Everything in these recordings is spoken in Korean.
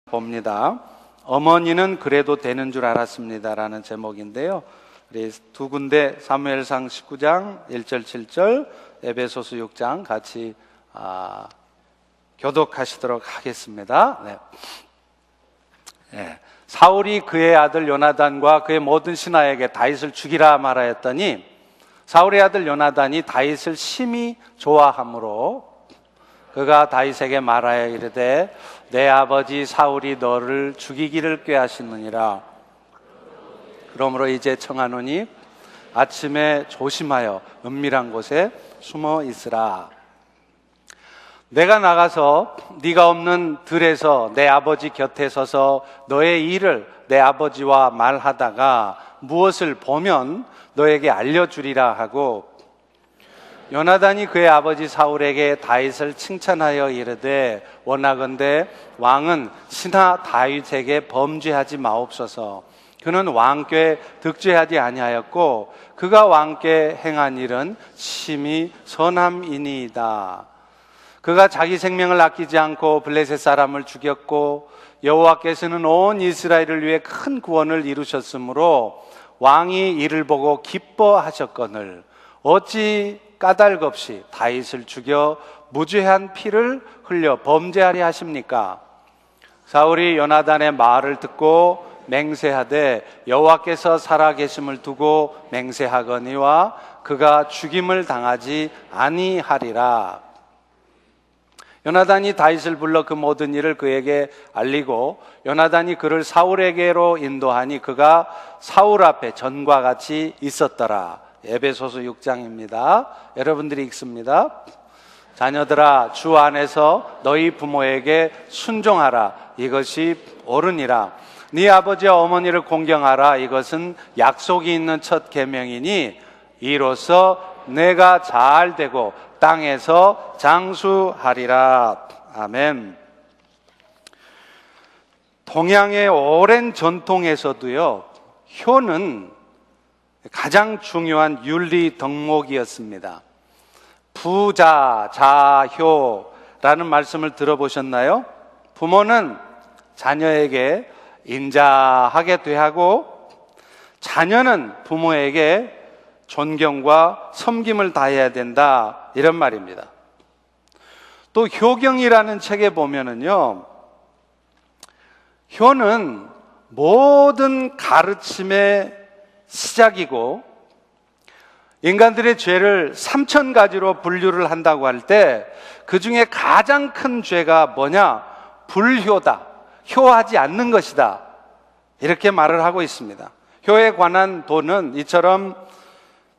봅니다. 어머니는 그래도 되는 줄 알았습니다라는 제목인데요. 우리 두 군데 사무엘상 19장 1절 7절, 에베소서 6장 같이 교독하시도록 하겠습니다. 사울이 그의 아들 요나단과 그의 모든 신하에게 다윗을 죽이라 말하였더니 사울의 아들 요나단이 다윗을 심히 좋아하므로 그가 다윗에게 말하여 이르되 내 아버지 사울이 너를 죽이기를 꾀하시느니라. 그러므로 이제 청하노니 아침에 조심하여 은밀한 곳에 숨어 있으라. 내가 나가서 네가 없는 들에서 내 아버지 곁에 서서 너의 일을 내 아버지와 말하다가 무엇을 보면 너에게 알려주리라 하고, 요나단이 그의 아버지 사울에게 다윗을 칭찬하여 이르되 원하건대 왕은 신하 다윗에게 범죄하지 마옵소서. 그는 왕께 득죄하지 아니하였고 그가 왕께 행한 일은 심히 선함이니이다. 그가 자기 생명을 아끼지 않고 블레셋 사람을 죽였고 여호와께서는 온 이스라엘을 위해 큰 구원을 이루셨으므로 왕이 이를 보고 기뻐하셨거늘 어찌 까닭없이 다윗을 죽여 무죄한 피를 흘려 범죄하려 하십니까? 사울이 요나단의 말을 듣고 맹세하되 여호와께서 살아계심을 두고 맹세하거니와 그가 죽임을 당하지 아니하리라. 요나단이 다윗을 불러 그 모든 일을 그에게 알리고 요나단이 그를 사울에게로 인도하니 그가 사울 앞에 전과 같이 있었더라. 에베소서 6장입니다. 여러분들이 읽습니다. 자녀들아, 주 안에서 너희 부모에게 순종하라. 이것이 옳으니라. 네 아버지와 어머니를 공경하라. 이것은 약속이 있는 첫 계명이니 이로써 내가 잘 되고 땅에서 장수하리라. 아멘. 동양의 오랜 전통에서도요, 효는 가장 중요한 윤리 덕목이었습니다. 부자, 자효라는 말씀을 들어보셨나요? 부모는 자녀에게 인자하게 대하고 자녀는 부모에게 존경과 섬김을 다해야 된다, 이런 말입니다. 또 효경이라는 책에 보면은요, 효는 모든 가르침의 시작이고 인간들의 죄를 3000가지로 분류를 한다고 할 때 그 중에 가장 큰 죄가 뭐냐? 불효다. 효하지 않는 것이다. 이렇게 말을 하고 있습니다. 효에 관한 도는 이처럼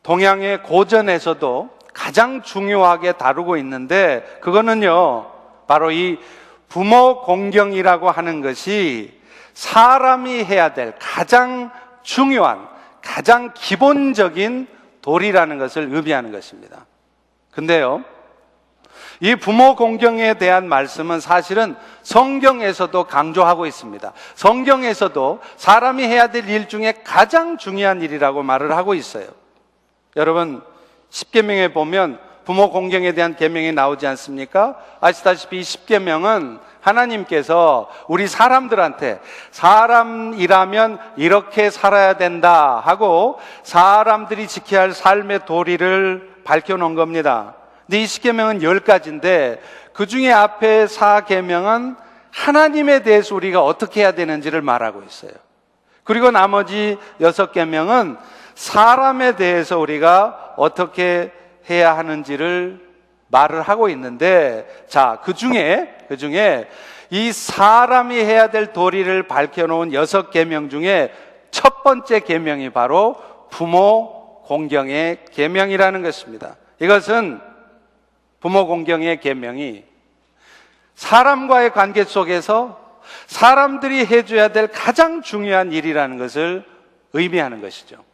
동양의 고전에서도 가장 중요하게 다루고 있는데, 그거는요, 바로 이 부모 공경이라고 하는 것이 사람이 해야 될 가장 중요한, 가장 기본적인 도리라는 것을 의미하는 것입니다. 근데요, 이 부모 공경에 대한 말씀은 사실은 성경에서도 강조하고 있습니다. 성경에서도 사람이 해야 될 일 중에 가장 중요한 일이라고 말을 하고 있어요. 여러분, 십계명에 보면 부모 공경에 대한 계명이 나오지 않습니까? 아시다시피 이 십계명은 하나님께서 우리 사람들한테 사람이라면 이렇게 살아야 된다 하고 사람들이 지켜야 할 삶의 도리를 밝혀놓은 겁니다. 근데 이 십계명은 10가지인데 그 중에 앞에 4계명은 하나님에 대해서 우리가 어떻게 해야 되는지를 말하고 있어요. 그리고 나머지 6계명은 사람에 대해서 우리가 어떻게 해야 하는지를 말을 하고 있는데, 자, 그 중에 이 사람이 해야 될 도리를 밝혀놓은 6계명 중에 첫 번째 계명이 바로 부모 공경의 계명이라는 것입니다. 이것은 부모 공경의 계명이 사람과의 관계 속에서 사람들이 해줘야 될 가장 중요한 일이라는 것을 의미하는 것이죠.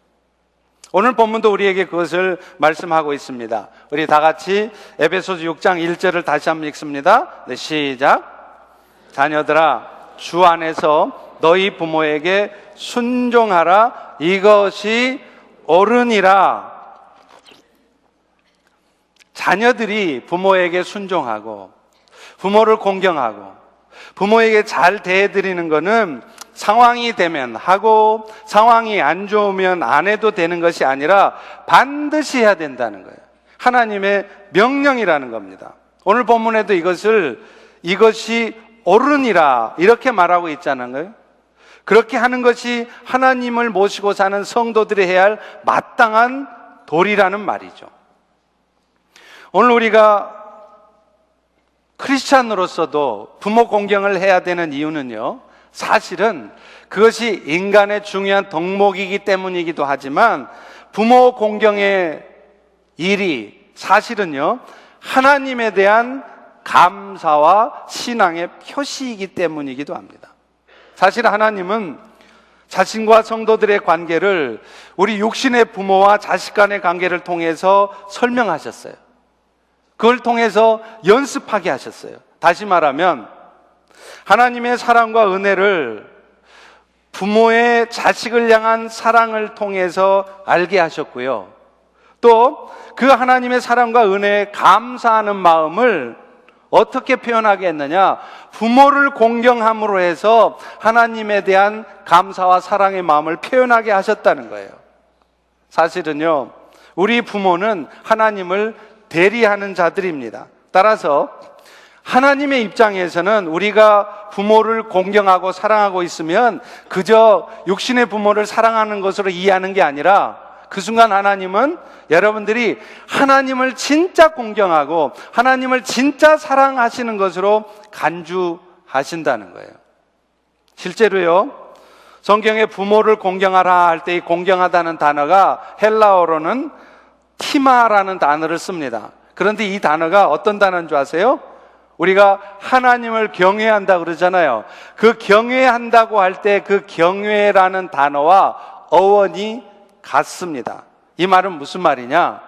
오늘 본문도 우리에게 그것을 말씀하고 있습니다. 우리 다 같이 에베소서 6장 1절을 다시 한번 읽습니다. 네, 시작. 자녀들아, 주 안에서 너희 부모에게 순종하라. 이것이 옳으니라. 자녀들이 부모에게 순종하고 부모를 공경하고 부모에게 잘 대해드리는 것은 상황이 되면 하고 상황이 안 좋으면 안 해도 되는 것이 아니라 반드시 해야 된다는 거예요. 하나님의 명령이라는 겁니다. 오늘 본문에도 이것이 옳으니라 이렇게 말하고 있잖아요. 거예요. 그렇게 하는 것이 하나님을 모시고 사는 성도들이 해야 할 마땅한 도리라는 말이죠. 오늘 우리가 크리스찬으로서도 부모 공경을 해야 되는 이유는요, 사실은 그것이 인간의 중요한 덕목이기 때문이기도 하지만 부모 공경의 일이 사실은요, 하나님에 대한 감사와 신앙의 표시이기 때문이기도 합니다. 사실 하나님은 자신과 성도들의 관계를 우리 육신의 부모와 자식 간의 관계를 통해서 설명하셨어요. 그걸 통해서 연습하게 하셨어요. 다시 말하면 하나님의 사랑과 은혜를 부모의 자식을 향한 사랑을 통해서 알게 하셨고요. 또 그 하나님의 사랑과 은혜에 감사하는 마음을 어떻게 표현하게 했느냐? 부모를 공경함으로 해서 하나님에 대한 감사와 사랑의 마음을 표현하게 하셨다는 거예요. 사실은요, 우리 부모는 하나님을 대리하는 자들입니다. 따라서 하나님의 입장에서는 우리가 부모를 공경하고 사랑하고 있으면 그저 육신의 부모를 사랑하는 것으로 이해하는 게 아니라 그 순간 하나님은 여러분들이 하나님을 진짜 공경하고 하나님을 진짜 사랑하시는 것으로 간주하신다는 거예요. 실제로요, 성경에 부모를 공경하라 할 때 이 공경하다는 단어가 헬라어로는 티마라는 단어를 씁니다. 그런데 이 단어가 어떤 단어인 줄 아세요? 우리가 하나님을 경외한다 그러잖아요. 그 경외한다고 할 때 그 경외라는 단어와 어원이 같습니다. 이 말은 무슨 말이냐?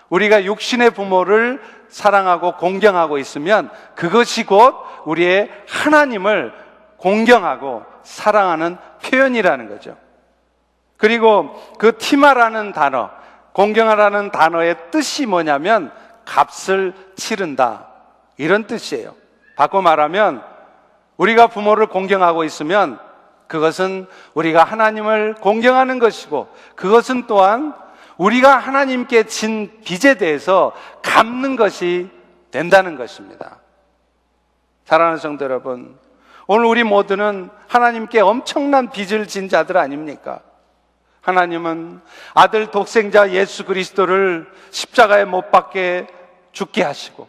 우리가 육신의 부모를 사랑하고 공경하고 있으면 그것이 곧 우리의 하나님을 공경하고 사랑하는 표현이라는 거죠. 그리고 그 티마라는 단어, 공경하라는 단어의 뜻이 뭐냐면 값을 치른다, 이런 뜻이에요. 바꿔 말하면 우리가 부모를 공경하고 있으면 그것은 우리가 하나님을 공경하는 것이고 그것은 또한 우리가 하나님께 진 빚에 대해서 갚는 것이 된다는 것입니다. 사랑하는 성도 여러분, 오늘 우리 모두는 하나님께 엄청난 빚을 진 자들 아닙니까? 하나님은 아들 독생자 예수 그리스도를 십자가에 못 박게 죽게 하시고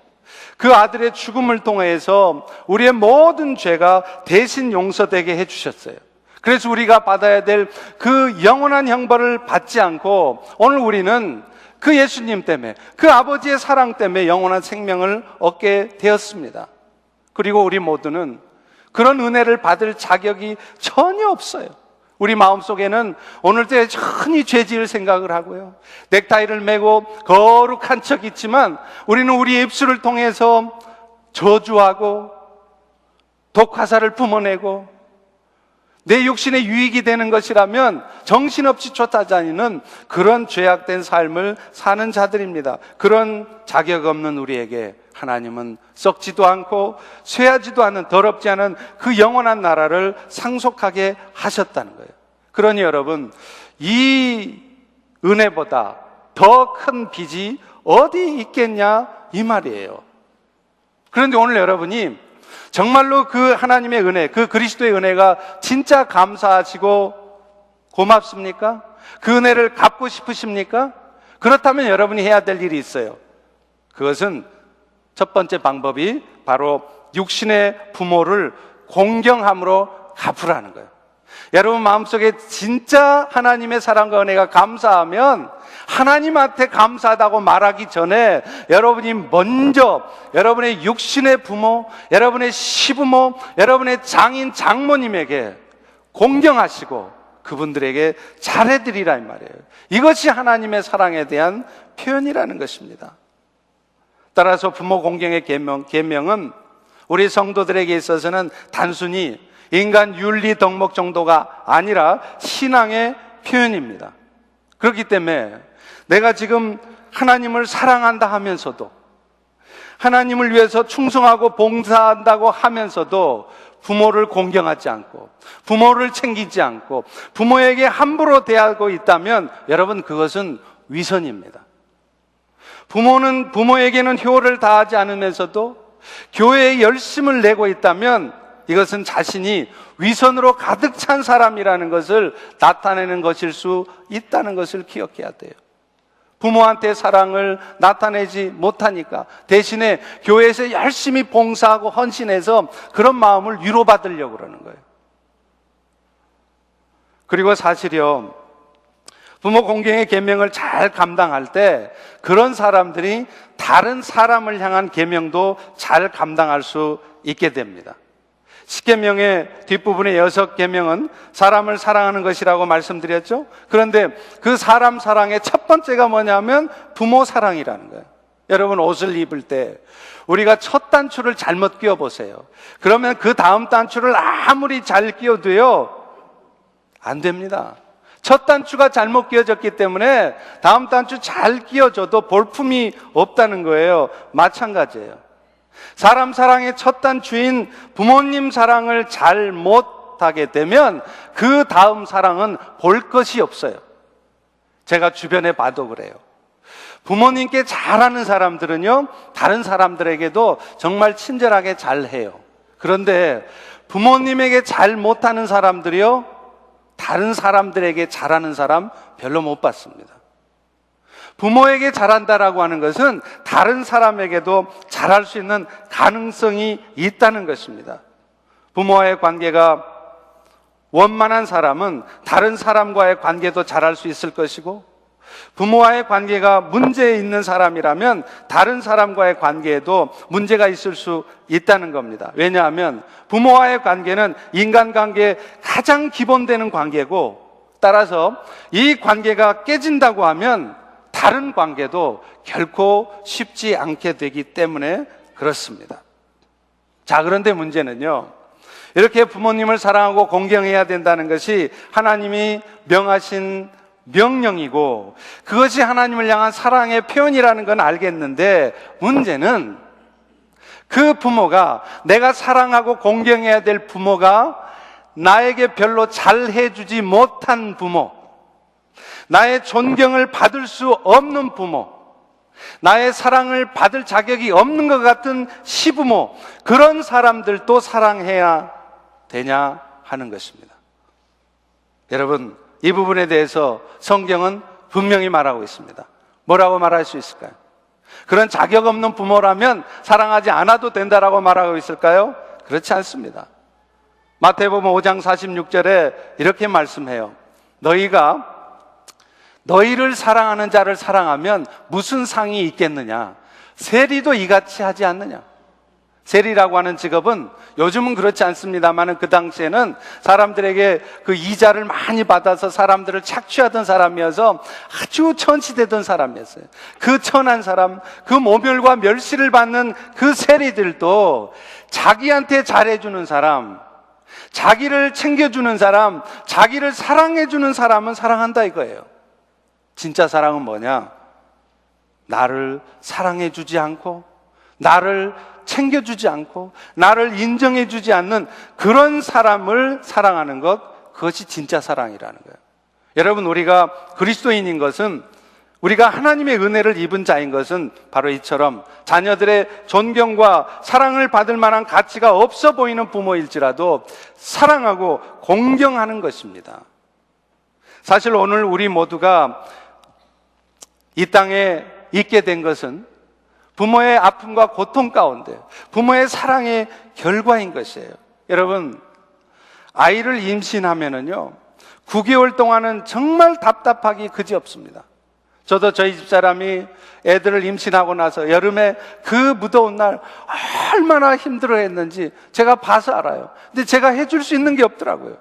그 아들의 죽음을 통해서 우리의 모든 죄가 대신 용서되게 해주셨어요. 그래서 우리가 받아야 될 그 영원한 형벌을 받지 않고 오늘 우리는 그 예수님 때문에, 그 아버지의 사랑 때문에 영원한 생명을 얻게 되었습니다. 그리고 우리 모두는 그런 은혜를 받을 자격이 전혀 없어요. 우리 마음속에는 오늘도 여전히 죄지을 생각을 하고요, 넥타이를 메고 거룩한 척 있지만 우리는 우리 입술을 통해서 저주하고 독화살을 뿜어내고 내 육신에 유익이 되는 것이라면 정신없이 쫓아다니는 그런 죄악된 삶을 사는 자들입니다. 그런 자격 없는 우리에게 하나님은 썩지도 않고 쇠하지도 않은, 더럽지 않은 그 영원한 나라를 상속하게 하셨다는 거예요. 그러니 여러분, 이 은혜보다 더 큰 빚이 어디 있겠냐, 이 말이에요. 그런데 오늘 여러분이 정말로 그 하나님의 은혜, 그 그리스도의 은혜가 진짜 감사하시고 고맙습니까? 그 은혜를 갚고 싶으십니까? 그렇다면 여러분이 해야 될 일이 있어요. 그것은 첫 번째 방법이 바로 육신의 부모를 공경함으로 갚으라는 거예요. 여러분 마음속에 진짜 하나님의 사랑과 은혜가 감사하면 하나님한테 감사하다고 말하기 전에 여러분이 먼저 여러분의 육신의 부모, 여러분의 시부모, 여러분의 장인, 장모님에게 공경하시고 그분들에게 잘해드리라 이 말이에요. 이것이 하나님의 사랑에 대한 표현이라는 것입니다. 따라서 부모 공경의 계명은 우리 성도들에게 있어서는 단순히 인간 윤리 덕목 정도가 아니라 신앙의 표현입니다. 그렇기 때문에 내가 지금 하나님을 사랑한다 하면서도, 하나님을 위해서 충성하고 봉사한다고 하면서도 부모를 공경하지 않고 부모를 챙기지 않고 부모에게 함부로 대하고 있다면 여러분, 그것은 위선입니다. 부모는 부모에게는 효를 다하지 않으면서도 교회에 열심을 내고 있다면 이것은 자신이 위선으로 가득 찬 사람이라는 것을 나타내는 것일 수 있다는 것을 기억해야 돼요. 부모한테 사랑을 나타내지 못하니까 대신에 교회에서 열심히 봉사하고 헌신해서 그런 마음을 위로받으려고 그러는 거예요. 그리고 사실요, 부모 공경의 계명을 잘 감당할 때 그런 사람들이 다른 사람을 향한 계명도 잘 감당할 수 있게 됩니다. 십계명의 뒷부분의 6계명은 사람을 사랑하는 것이라고 말씀드렸죠. 그런데 그 사람 사랑의 첫 번째가 뭐냐면 부모 사랑이라는 거예요. 여러분, 옷을 입을 때 우리가 첫 단추를 잘못 끼워보세요. 그러면 그 다음 단추를 아무리 잘 끼워도요, 안 됩니다. 첫 단추가 잘못 끼워졌기 때문에 다음 단추 잘 끼워줘도 볼품이 없다는 거예요. 마찬가지예요. 사람 사랑의 첫 단추인 부모님 사랑을 잘 못하게 되면 그 다음 사랑은 볼 것이 없어요. 제가 주변에 봐도 그래요. 부모님께 잘하는 사람들은요, 다른 사람들에게도 정말 친절하게 잘해요. 그런데 부모님에게 잘 못하는 사람들이요, 다른 사람들에게 잘하는 사람 별로 못 봤습니다. 부모에게 잘한다라고 하는 것은 다른 사람에게도 잘할 수 있는 가능성이 있다는 것입니다. 부모와의 관계가 원만한 사람은 다른 사람과의 관계도 잘할 수 있을 것이고, 부모와의 관계가 문제 있는 사람이라면 다른 사람과의 관계에도 문제가 있을 수 있다는 겁니다. 왜냐하면 부모와의 관계는 인간관계의 가장 기본되는 관계고, 따라서 이 관계가 깨진다고 하면 다른 관계도 결코 쉽지 않게 되기 때문에 그렇습니다. 자, 그런데 문제는요, 이렇게 부모님을 사랑하고 공경해야 된다는 것이 하나님이 명하신 명령이고 그것이 하나님을 향한 사랑의 표현이라는 건 알겠는데, 문제는 그 부모가, 내가 사랑하고 공경해야 될 부모가 나에게 별로 잘해주지 못한 부모, 나의 존경을 받을 수 없는 부모, 나의 사랑을 받을 자격이 없는 것 같은 시부모, 그런 사람들도 사랑해야 되냐 하는 것입니다. 여러분, 이 부분에 대해서 성경은 분명히 말하고 있습니다. 뭐라고 말할 수 있을까요? 그런 자격 없는 부모라면 사랑하지 않아도 된다라고 말하고 있을까요? 그렇지 않습니다. 마태복음 5장 46절에 이렇게 말씀해요. 너희가 너희를 사랑하는 자를 사랑하면 무슨 상이 있겠느냐? 세리도 이같이 하지 않느냐? 세리라고 하는 직업은, 요즘은 그렇지 않습니다만 그 당시에는 사람들에게 그 이자를 많이 받아서 사람들을 착취하던 사람이어서 아주 천시되던 사람이었어요. 그 천한 사람, 그 모멸과 멸시를 받는 그 세리들도 자기한테 잘해주는 사람, 자기를 챙겨주는 사람, 자기를 사랑해주는 사람은 사랑한다 이거예요. 진짜 사랑은 뭐냐? 나를 사랑해주지 않고, 나를 챙겨주지 않고, 나를 인정해주지 않는 그런 사람을 사랑하는 것, 그것이 진짜 사랑이라는 거예요. 여러분, 우리가 그리스도인인 것은, 우리가 하나님의 은혜를 입은 자인 것은 바로 이처럼 자녀들의 존경과 사랑을 받을 만한 가치가 없어 보이는 부모일지라도 사랑하고 공경하는 것입니다. 사실 오늘 우리 모두가 이 땅에 있게 된 것은 부모의 아픔과 고통 가운데 부모의 사랑의 결과인 것이에요. 여러분, 아이를 임신하면은요, 9개월 동안은 정말 답답하기 그지없습니다. 저도 저희 집사람이 애들을 임신하고 나서 여름에 그 무더운 날 얼마나 힘들어했는지 제가 봐서 알아요. 근데 제가 해줄 수 있는 게 없더라고요.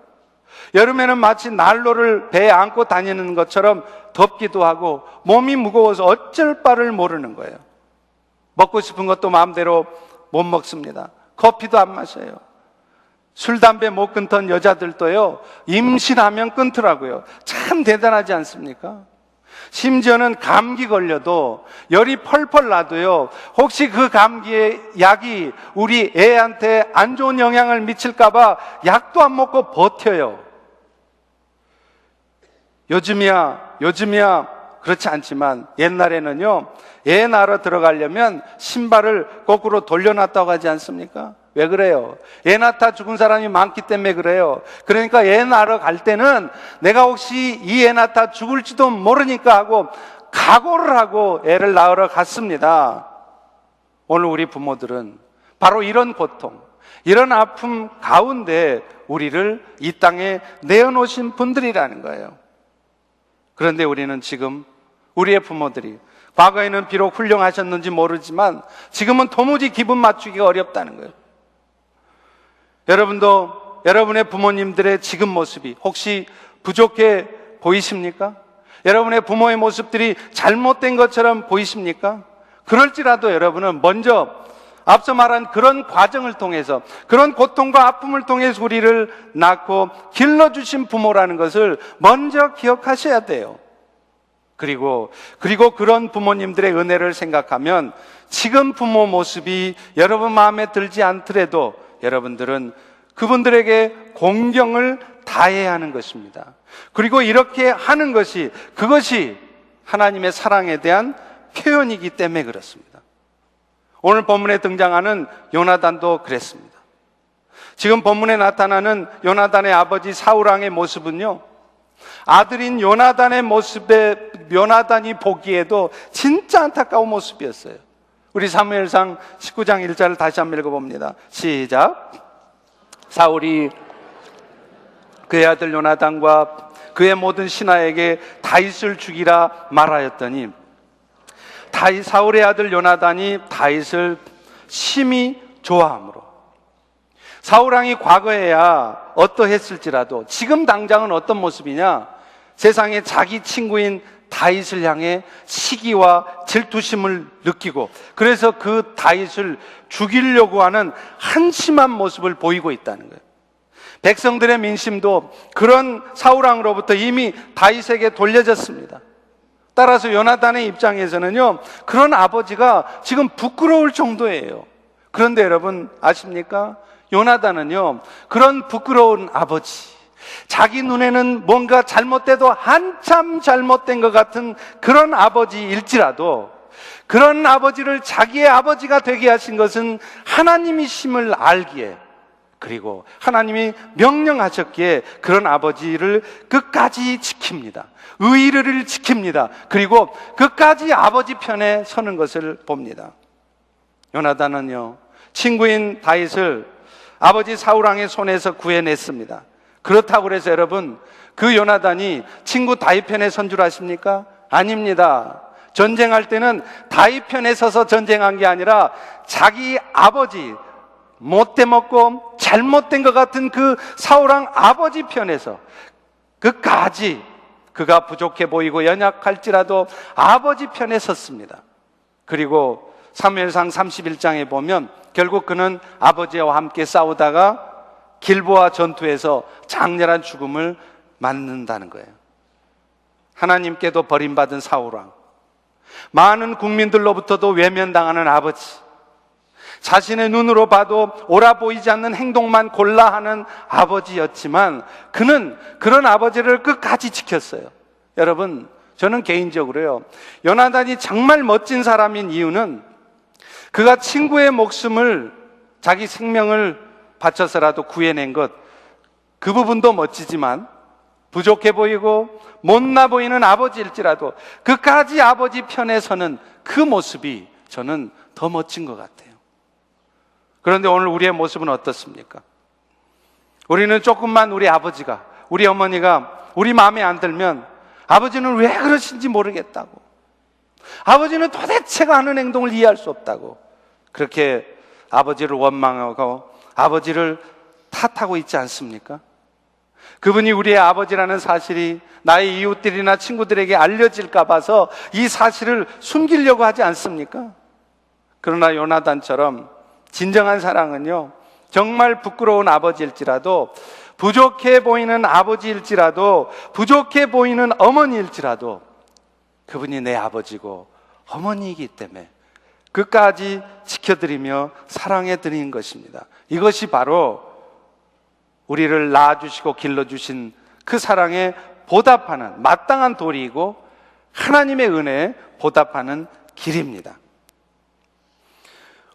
여름에는 마치 난로를 배에 안고 다니는 것처럼 덥기도 하고 몸이 무거워서 어쩔 바를 모르는 거예요. 먹고 싶은 것도 마음대로 못 먹습니다. 커피도 안 마셔요. 술, 담배 못 끊던 여자들도요, 임신하면 끊더라고요. 참 대단하지 않습니까? 심지어는 감기 걸려도 열이 펄펄 나도요, 혹시 그 감기의 약이 우리 애한테 안 좋은 영향을 미칠까봐 약도 안 먹고 버텨요. 요즘이야 그렇지 않지만 옛날에는요, 애 낳으러 들어가려면 신발을 거꾸로 돌려놨다고 하지 않습니까? 왜 그래요? 애 낳다 죽은 사람이 많기 때문에 그래요. 그러니까 애 낳으러 갈 때는 내가 혹시 이 애 낳다 죽을지도 모르니까 하고 각오를 하고 애를 낳으러 갔습니다. 오늘 우리 부모들은 바로 이런 고통, 이런 아픔 가운데 우리를 이 땅에 내어놓으신 분들이라는 거예요. 그런데 우리는 지금 우리의 부모들이 과거에는 비록 훌륭하셨는지 모르지만 지금은 도무지 기분 맞추기가 어렵다는 거예요. 여러분도 여러분의 부모님들의 지금 모습이 혹시 부족해 보이십니까? 여러분의 부모의 모습들이 잘못된 것처럼 보이십니까? 그럴지라도 여러분은 먼저 앞서 말한 그런 과정을 통해서, 그런 고통과 아픔을 통해서 우리를 낳고 길러주신 부모라는 것을 먼저 기억하셔야 돼요. 그리고 그런 부모님들의 은혜를 생각하면 지금 부모 모습이 여러분 마음에 들지 않더라도 여러분들은 그분들에게 공경을 다해야 하는 것입니다. 그리고 이렇게 하는 것이, 그것이 하나님의 사랑에 대한 표현이기 때문에 그렇습니다. 오늘 본문에 등장하는 요나단도 그랬습니다. 지금 본문에 나타나는 요나단의 아버지 사울왕의 모습은요, 아들인 요나단의 모습에 요나단이 보기에도 진짜 안타까운 모습이었어요. 우리 사무엘상 19장 1절을 다시 한번 읽어봅니다. 시작. 사울이 그의 아들 요나단과 그의 모든 신하에게 다윗을 죽이라 말하였더니 사울의 아들 요나단이 다윗을 심히 좋아하므로. 사울왕이 과거에야 어떠했을지라도 지금 당장은 어떤 모습이냐? 세상에 자기 친구인 다윗을 향해 시기와 질투심을 느끼고, 그래서 그 다윗을 죽이려고 하는 한심한 모습을 보이고 있다는 거예요. 백성들의 민심도 그런 사울왕으로부터 이미 다윗에게 돌려졌습니다. 따라서 요나단의 입장에서는요, 그런 아버지가 지금 부끄러울 정도예요. 그런데 여러분 아십니까? 요나단은요, 그런 부끄러운 아버지, 자기 눈에는 뭔가 잘못돼도 한참 잘못된 것 같은 그런 아버지일지라도, 그런 아버지를 자기의 아버지가 되게 하신 것은 하나님이심을 알기에, 그리고 하나님이 명령하셨기에 그런 아버지를 끝까지 지킵니다. 의의를 지킵니다. 그리고 끝까지 아버지 편에 서는 것을 봅니다. 요나단은요, 친구인 다윗을 아버지 사울왕의 손에서 구해냈습니다. 그렇다고 해서 여러분, 그 요나단이 친구 다윗 편에 선 줄 아십니까? 아닙니다. 전쟁할 때는 다윗 편에 서서 전쟁한 게 아니라 자기 아버지, 못돼 먹고 잘못된 것 같은 그 사울왕 아버지 편에서 끝까지, 그가 부족해 보이고 연약할지라도 아버지 편에 섰습니다. 그리고 사무엘상 31장에 보면 결국 그는 아버지와 함께 싸우다가 길보아 전투에서 장렬한 죽음을 맞는다는 거예요. 하나님께도 버림받은 사울왕, 많은 국민들로부터도 외면당하는 아버지, 자신의 눈으로 봐도 옳아 보이지 않는 행동만 골라 하는 아버지였지만 그는 그런 아버지를 끝까지 지켰어요. 여러분, 저는 개인적으로요, 요나단이 정말 멋진 사람인 이유는 그가 친구의 목숨을, 자기 생명을 바쳐서라도 구해낸 것, 그 부분도 멋지지만 부족해 보이고 못나 보이는 아버지일지라도 끝까지 아버지 편에 서는 그 모습이 저는 더 멋진 것 같아요. 그런데 오늘 우리의 모습은 어떻습니까? 우리는 조금만 우리 아버지가, 우리 어머니가 우리 마음에 안 들면 아버지는 왜 그러신지 모르겠다고, 아버지는 도대체가 하는 행동을 이해할 수 없다고, 그렇게 아버지를 원망하고 아버지를 탓하고 있지 않습니까? 그분이 우리의 아버지라는 사실이 나의 이웃들이나 친구들에게 알려질까 봐서 이 사실을 숨기려고 하지 않습니까? 그러나 요나단처럼 진정한 사랑은요, 정말 부끄러운 아버지일지라도, 부족해 보이는 아버지일지라도, 부족해 보이는 어머니일지라도 그분이 내 아버지고 어머니이기 때문에 끝까지 지켜드리며 사랑해드리는 것입니다. 이것이 바로 우리를 낳아주시고 길러주신 그 사랑에 보답하는 마땅한 도리이고 하나님의 은혜에 보답하는 길입니다.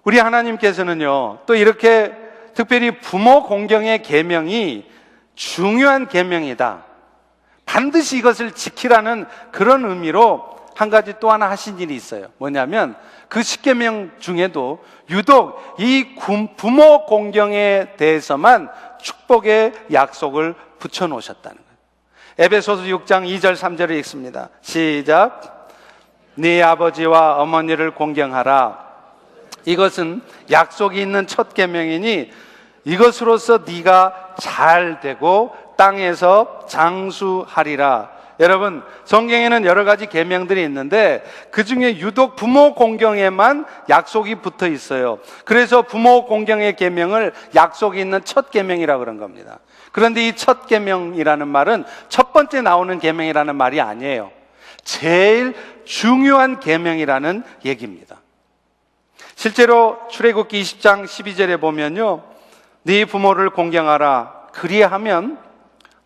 우리 하나님께서는요, 또 이렇게 특별히 부모 공경의 계명이 중요한 계명이다, 반드시 이것을 지키라는 그런 의미로 한 가지 또 하나 하신 일이 있어요. 뭐냐면 그 10계명 중에도 유독 이 부모 공경에 대해서만 축복의 약속을 붙여놓으셨다는 거예요. 에베소서 6장 2절 3절을 읽습니다. 시작. 네 아버지와 어머니를 공경하라. 이것은 약속이 있는 첫 계명이니 이것으로서 네가 잘 되고 땅에서 장수하리라. 여러분, 성경에는 여러 가지 계명들이 있는데 그 중에 유독 부모 공경에만 약속이 붙어 있어요. 그래서 부모 공경의 계명을 약속이 있는 첫 계명이라고 그런 겁니다. 그런데 이 첫 계명이라는 말은 첫 번째 나오는 계명이라는 말이 아니에요. 제일 중요한 계명이라는 얘기입니다. 실제로 출애굽기 20장 12절에 보면요, 네 부모를 공경하라. 그리하면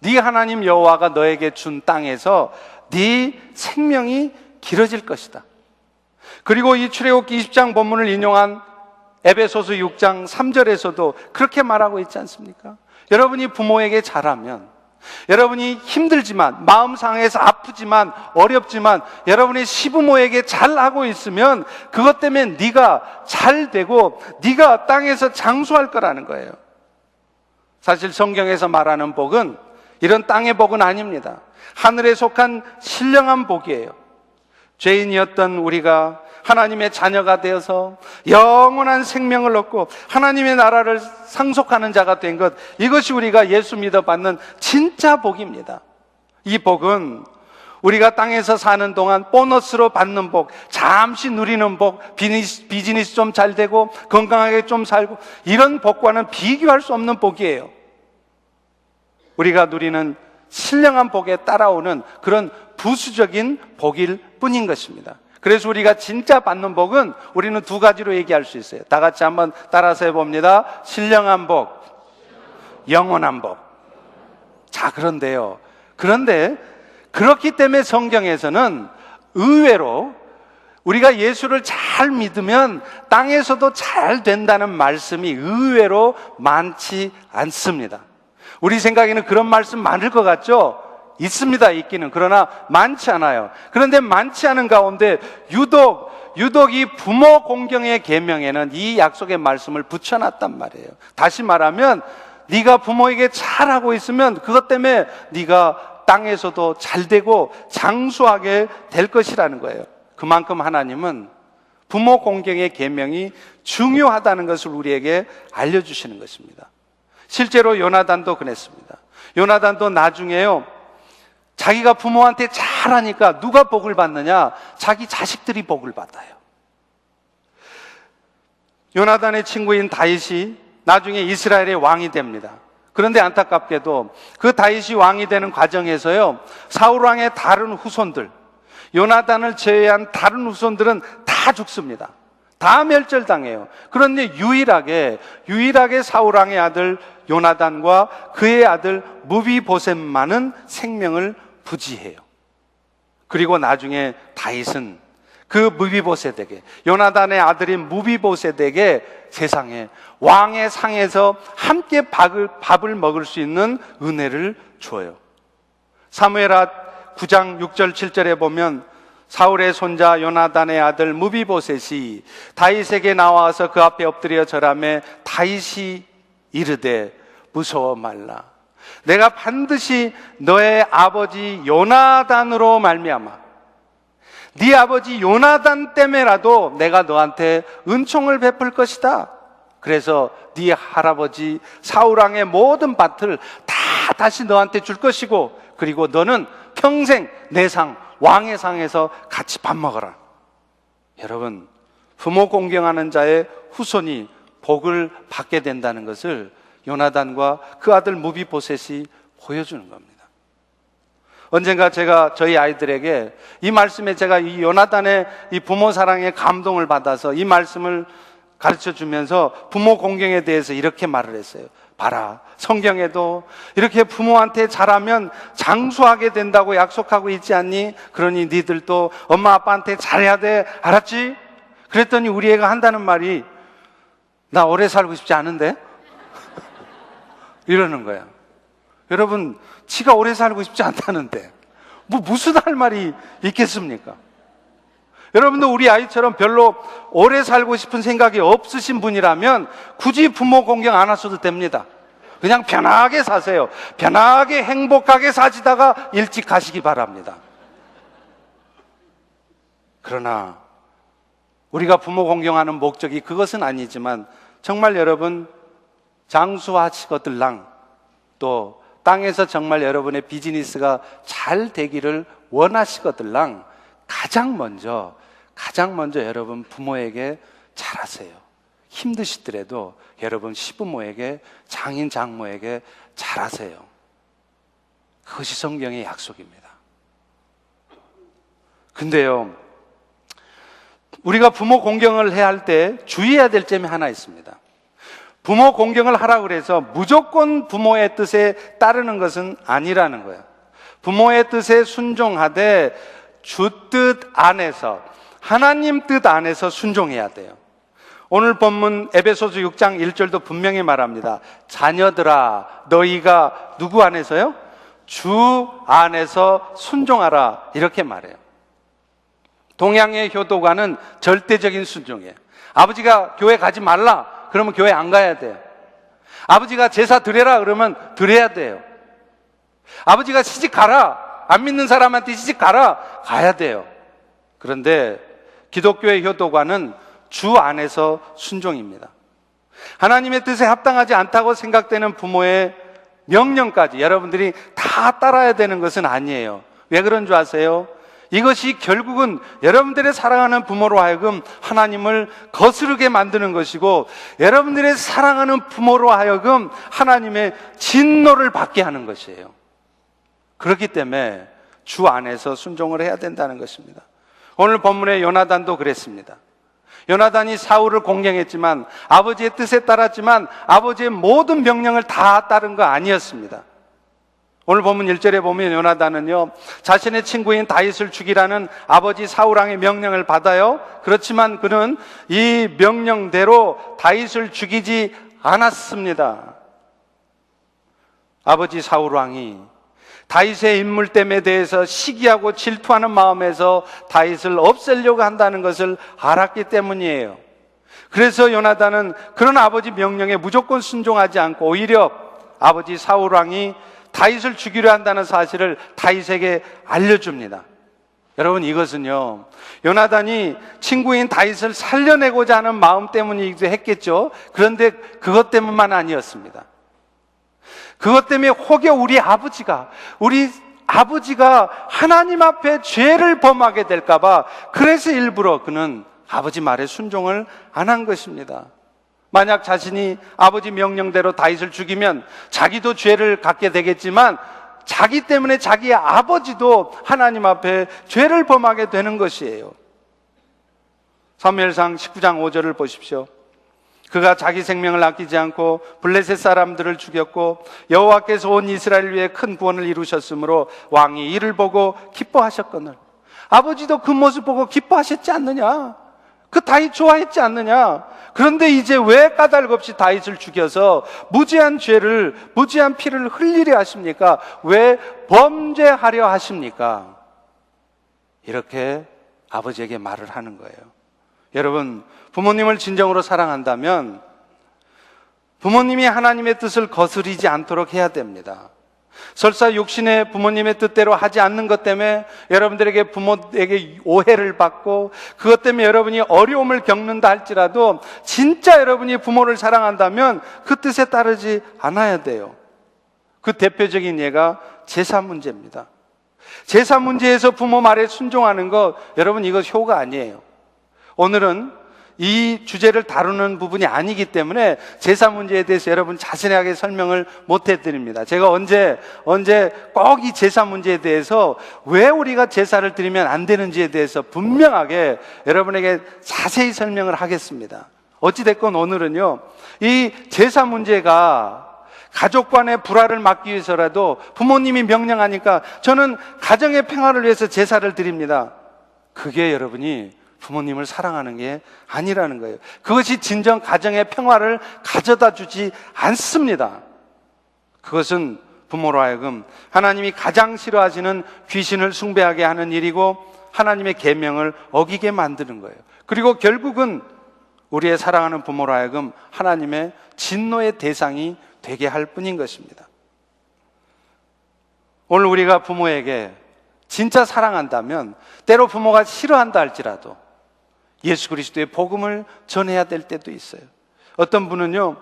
네 하나님 여호와가 너에게 준 땅에서 네 생명이 길어질 것이다. 그리고 이 출애굽기 20장 본문을 인용한 에베소서 6장 3절에서도 그렇게 말하고 있지 않습니까? 여러분이 부모에게 잘하면, 여러분이 힘들지만, 마음 상해서 아프지만, 어렵지만 여러분이 시부모에게 잘하고 있으면 그것 때문에 네가 잘 되고 네가 땅에서 장수할 거라는 거예요. 사실 성경에서 말하는 복은 이런 땅의 복은 아닙니다. 하늘에 속한 신령한 복이에요. 죄인이었던 우리가 하나님의 자녀가 되어서 영원한 생명을 얻고 하나님의 나라를 상속하는 자가 된 것, 이것이 우리가 예수 믿어 받는 진짜 복입니다. 이 복은 우리가 땅에서 사는 동안 보너스로 받는 복, 잠시 누리는 복, 비즈니스 좀 잘 되고 건강하게 좀 살고, 이런 복과는 비교할 수 없는 복이에요. 우리가 누리는 신령한 복에 따라오는 그런 부수적인 복일 뿐인 것입니다. 그래서 우리가 진짜 받는 복은 우리는 두 가지로 얘기할 수 있어요. 다 같이 한번 따라서 해봅니다. 신령한 복, 영원한 복. 자, 그런데 그렇기 때문에 성경에서는 의외로 우리가 예수를 잘 믿으면 땅에서도 잘 된다는 말씀이 의외로 많지 않습니다. 우리 생각에는 그런 말씀 많을 것 같죠? 있습니다, 있기는. 그러나 많지 않아요. 그런데 많지 않은 가운데 유독 이 부모 공경의 계명에는 이 약속의 말씀을 붙여놨단 말이에요. 다시 말하면 네가 부모에게 잘하고 있으면 그것 때문에 네가 땅에서도 잘 되고 장수하게 될 것이라는 거예요. 그만큼 하나님은 부모 공경의 계명이 중요하다는 것을 우리에게 알려주시는 것입니다. 실제로 요나단도 그랬습니다. 요나단도 나중에요, 자기가 부모한테 잘하니까 누가 복을 받느냐? 자기 자식들이 복을 받아요. 요나단의 친구인 다윗이 나중에 이스라엘의 왕이 됩니다. 그런데 안타깝게도 그 다윗이 왕이 되는 과정에서요, 사울 왕의 다른 후손들, 요나단을 제외한 다른 후손들은 다 죽습니다. 다 멸절당해요. 그런데 유일하게 사울 왕의 아들 요나단과 그의 아들 무비보셋만은 생명을 부지해요. 그리고 나중에 다윗은 그 무비보셋에게, 요나단의 아들인 무비보셋에게 세상에 왕의 상에서 함께 밥을 먹을 수 있는 은혜를 줘요. 사무엘하 9장 6절 7절에 보면 사울의 손자 요나단의 아들 무비보셋이 다윗에게 나와서 그 앞에 엎드려 절하매 다윗이 이르되 무서워 말라. 내가 반드시 너의 아버지 요나단으로 말미암아 네 아버지 요나단 때문에라도 내가 너한테 은총을 베풀 것이다. 그래서 네 할아버지 사울왕의 모든 밭을 다 다시 너한테 줄 것이고, 그리고 너는 평생 내 상, 왕의 상에서 같이 밥 먹어라. 여러분, 부모 공경하는 자의 후손이 복을 받게 된다는 것을 요나단과 그 아들 무비보셋이 보여주는 겁니다. 언젠가 제가 저희 아이들에게 이 말씀에 제가 이 요나단의 이 부모 사랑에 감동을 받아서 이 말씀을 가르쳐 주면서 부모 공경에 대해서 이렇게 말을 했어요. 봐라, 성경에도 이렇게 부모한테 잘하면 장수하게 된다고 약속하고 있지 않니? 그러니 니들도 엄마 아빠한테 잘해야 돼, 알았지? 그랬더니 우리 애가 한다는 말이 나 오래 살고 싶지 않은데? 이러는 거야. 여러분, 지가 오래 살고 싶지 않다는데 무슨 할 말이 있겠습니까? 여러분도 우리 아이처럼 별로 오래 살고 싶은 생각이 없으신 분이라면 굳이 부모 공경 안 하셔도 됩니다. 그냥 편하게 사세요. 편하게 행복하게 사시다가 일찍 가시기 바랍니다. 그러나 우리가 부모 공경하는 목적이 그것은 아니지만 정말 여러분 장수하시거들랑 또 땅에서 정말 여러분의 비즈니스가 잘 되기를 원하시거들랑 가장 먼저 여러분 부모에게 잘하세요. 힘드시더라도 여러분 시부모에게, 장인 장모에게 잘하세요. 그것이 성경의 약속입니다. 근데요, 우리가 부모 공경을 해야 할 때 주의해야 될 점이 하나 있습니다. 부모 공경을 하라 그래서 무조건 부모의 뜻에 따르는 것은 아니라는 거예요. 부모의 뜻에 순종하되 주 뜻 안에서, 하나님 뜻 안에서 순종해야 돼요. 오늘 본문 에베소서 6장 1절도 분명히 말합니다. 자녀들아, 너희가 누구 안에서요? 주 안에서 순종하라, 이렇게 말해요. 동양의 효도관은 절대적인 순종이에요. 아버지가 교회 가지 말라 그러면 교회 안 가야 돼요. 아버지가 제사 드려라 그러면 드려야 돼요. 아버지가 시집 가라, 안 믿는 사람한테 시집 가라, 가야 돼요. 그런데 기독교의 효도관은 주 안에서 순종입니다. 하나님의 뜻에 합당하지 않다고 생각되는 부모의 명령까지 여러분들이 다 따라야 되는 것은 아니에요. 왜 그런 줄 아세요? 이것이 결국은 여러분들의 사랑하는 부모로 하여금 하나님을 거스르게 만드는 것이고, 여러분들의 사랑하는 부모로 하여금 하나님의 진노를 받게 하는 것이에요. 그렇기 때문에 주 안에서 순종을 해야 된다는 것입니다. 오늘 본문의 요나단도 그랬습니다. 요나단이 사울을 공경했지만, 아버지의 뜻에 따랐지만 아버지의 모든 명령을 다 따른 거 아니었습니다. 오늘 본문 1절에 보면 요나단은요, 자신의 친구인 다윗을 죽이라는 아버지 사울왕의 명령을 받아요. 그렇지만 그는 이 명령대로 다윗을 죽이지 않았습니다. 아버지 사울왕이 다윗의 인물됨에 대해서 시기하고 질투하는 마음에서 다윗을 없애려고 한다는 것을 알았기 때문이에요. 그래서 요나단은 그런 아버지 명령에 무조건 순종하지 않고 오히려 아버지 사울왕이 다윗을 죽이려 한다는 사실을 다윗에게 알려줍니다. 여러분, 이것은요, 요나단이 친구인 다윗을 살려내고자 하는 마음 때문이기도 했겠죠. 그런데 그것 때문만 아니었습니다. 그것 때문에 혹여 우리 아버지가 하나님 앞에 죄를 범하게 될까봐, 그래서 일부러 그는 아버지 말에 순종을 안 한 것입니다. 만약 자신이 아버지 명령대로 다윗을 죽이면 자기도 죄를 갖게 되겠지만, 자기 때문에 자기의 아버지도 하나님 앞에 죄를 범하게 되는 것이에요. 사무엘상 19장 5절을 보십시오. 그가 자기 생명을 아끼지 않고 블레셋 사람들을 죽였고 여호와께서 온 이스라엘 위에 큰 구원을 이루셨으므로 왕이 이를 보고 기뻐하셨거늘. 아버지도 그 모습 보고 기뻐하셨지 않느냐? 그 다윗 좋아했지 않느냐? 그런데 이제 왜 까닭없이 다윗을 죽여서 무지한 피를 흘리려 하십니까? 왜 범죄하려 하십니까? 이렇게 아버지에게 말을 하는 거예요. 여러분, 부모님을 진정으로 사랑한다면 부모님이 하나님의 뜻을 거스르지 않도록 해야 됩니다. 설사 육신의 부모님의 뜻대로 하지 않는 것 때문에 여러분들에게 부모에게 오해를 받고 그것 때문에 여러분이 어려움을 겪는다 할지라도 진짜 여러분이 부모를 사랑한다면 그 뜻에 따르지 않아야 돼요. 그 대표적인 예가 제사 문제입니다. 제사 문제에서 부모 말에 순종하는 것, 여러분 이거 효가 아니에요. 오늘은 이 주제를 다루는 부분이 아니기 때문에 제사 문제에 대해서 여러분 자세하게 설명을 못 해드립니다. 제가 언제 꼭 이 제사 문제에 대해서 왜 우리가 제사를 드리면 안 되는지에 대해서 분명하게 여러분에게 자세히 설명을 하겠습니다. 어찌됐건 오늘은요, 이 제사 문제가 가족 간의 불화를 막기 위해서라도 부모님이 명령하니까 저는 가정의 평화를 위해서 제사를 드립니다. 그게 여러분이 부모님을 사랑하는 게 아니라는 거예요. 그것이 진정 가정의 평화를 가져다 주지 않습니다. 그것은 부모로 하여금 하나님이 가장 싫어하시는 귀신을 숭배하게 하는 일이고 하나님의 계명을 어기게 만드는 거예요. 그리고 결국은 우리의 사랑하는 부모로 하여금 하나님의 진노의 대상이 되게 할 뿐인 것입니다. 오늘 우리가 부모에게 진짜 사랑한다면 때로 부모가 싫어한다 할지라도 예수 그리스도의 복음을 전해야 될 때도 있어요. 어떤 분은요,